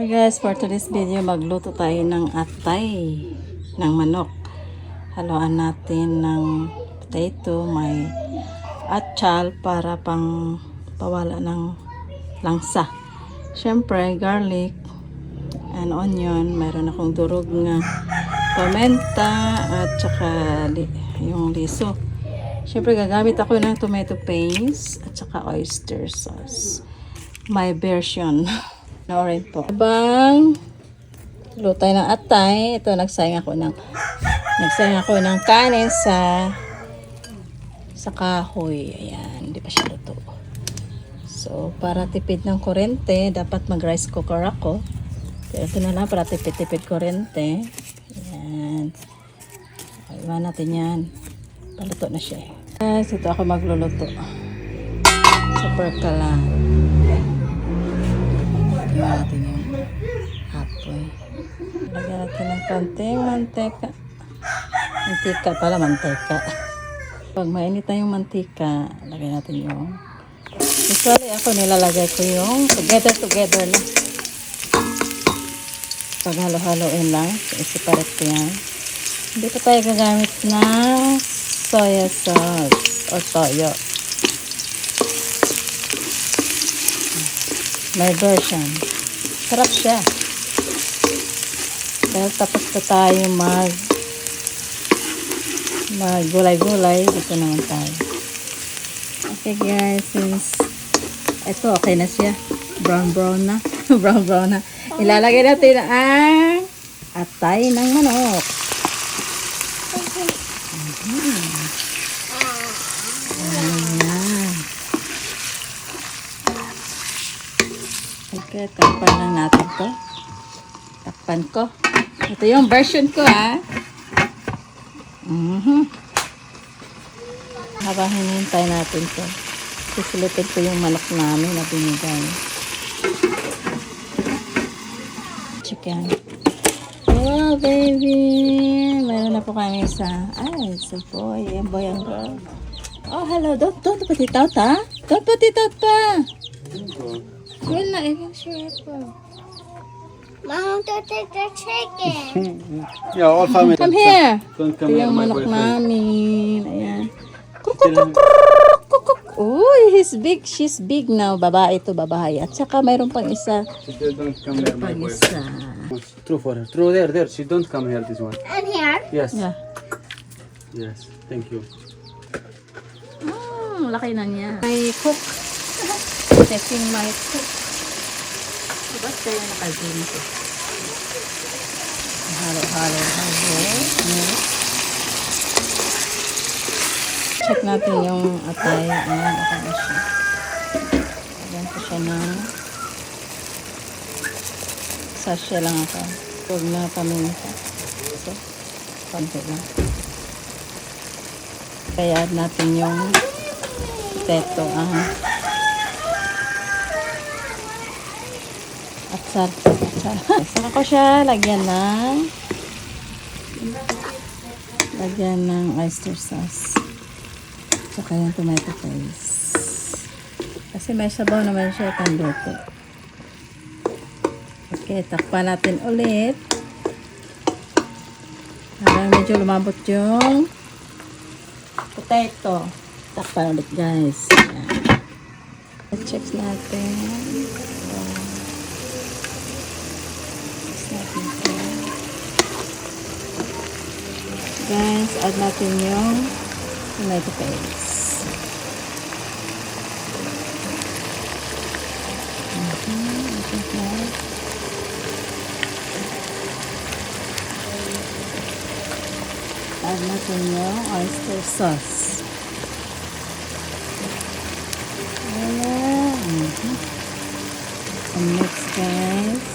Hi guys, for today's video magluto tayo ng atay ng manok. Haluan natin ng potato, may atchal para pang pawala ng langsa. Syempre garlic and onion, mayroon akong durog nga pamenta at saka yung liso. Syempre gagamit ako ng tomato paste at saka oyster sauce. My version na orange po. Habang lutay ng atay, ito nagsayang ako ng kanin sa kahoy. Ayan, hindi pa siya luto. So, para tipid ng kuryente, dapat mag rice cooker ako. Pero ito na lang para tipid-tipid kuryente. Ayan. Iwan natin yan. Paluto na siya. Guys, ito ako magluluto. Super kalan. Tingnan natin yung apoy. Lagyan natin ng konting mantika. Mantika pala, mantika. Pag mainit na yung mantika, lagyan natin yung... Usually ako nilalagay ko yung together lang. Pag halo-haloin lang, i-separate ko yan. Hindi pa tayo gagamit ng soya sauce o toyo. My version. Sarap siya. Dahil tapos pa tayo gulay-gulay, dito naman tayo. Okay guys, since ito okay na siya. Brown na. brown na. Ilalagay natin ang atay ng manok. Okay, takpan lang natin to. Takpan ko. Ito yung version ko, ha. Habang hinihintay natin to, susulitin ko yung manok namin na binigay. Chicken. Oh, baby. Meron na po kami isa. Ay, it's a boy. Yan boy and girl. Oh, hello. Don't put it out, ha? Don't put it out pa. Yun na, even sure po. Mom, to take the chicken. Yeah, all family. Come here. Don't Ito come here, yung my manok boyfriend. namin. Ayan. Uy, she's big now. Babae to, babae. At saka mayroon pang isa. She don't come here, my Pang boyfriend. isa. True for her. True there. She don't come here, this one. And here? Yes. Yeah. Yes. Thank you. Laki na niya. May cook. Checking my cook. Ba't kaya nakagin ko? Halo. Check natin yung atay. Ayan, okay na siya. Ayan ko siya ng sachet lang ako. Huwag na paminta. So, konti lang. Kaya add natin yung potato. Atsar. Saka ko siya lagyan ng oyster sauce. Saka yung tomato paste. Kasi may sabaw naman siya panluto. Okay, takpan natin ulit. Habang medyo lumambot yung potato. Takpan ulit guys. Check natin. Guys, add natin yung tomato paste. Add natin yung oyster sauce. Ayan. And next guys,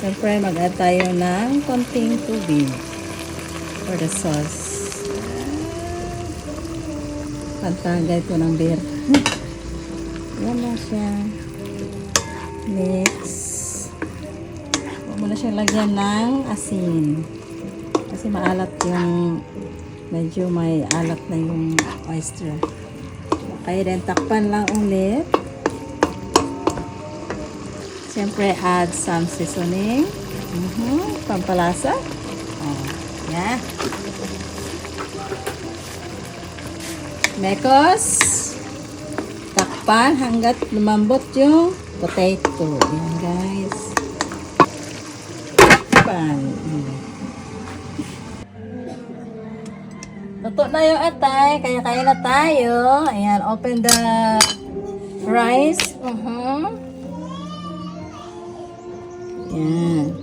siyempre mag-add tayo ng konting tubig for the sauce. Pantagay ko ng beer. Yan na siya. Mix. Huwag mo na siya lagyan ng asin. Kasi maalat yung, medyo may alat na yung oyster. Kaya din takpan lang ulit. Siyempre, add some seasoning. Pampalasa. Oh, yan. Mekos. Takpan hanggat lumambot yung potato. Yan, guys. Takpan. Luto na yung atay. Kaya kain na tayo. Ayan, open the rice. Yan.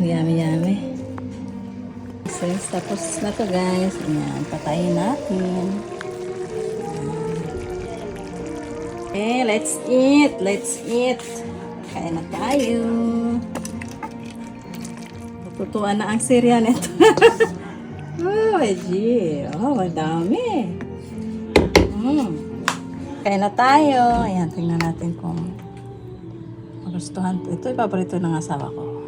Yummy, yummy. Since tapos na to, guys. Ayan, patayin natin. Okay, let's eat. Let's eat. Kain na tayo. Tutuan na ang sirya nito. Oh, gee. Oh, madami. Kain na tayo. Ayan, tingnan natin kung magustuhan. Ito, ipaparito ng asawa ko.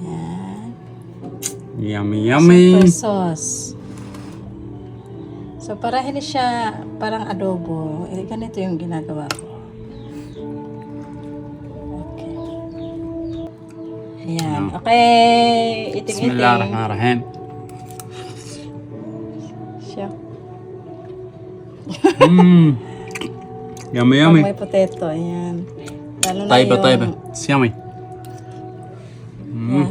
Ayan. Yummy, yummy. Super sauce. So, para hindi siya parang adobo, ganito yung ginagawa ko. Okay. Ayan. Okay. Iting-iting. Bismillahirrahmanirrahim. Siya. Yummy, Pag yummy. may potato, ayan. Lalo na طيبة yung... طيبة. It's yummy. Yeah.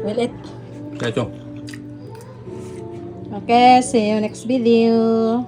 Will it? Ito. Okay, see you next video.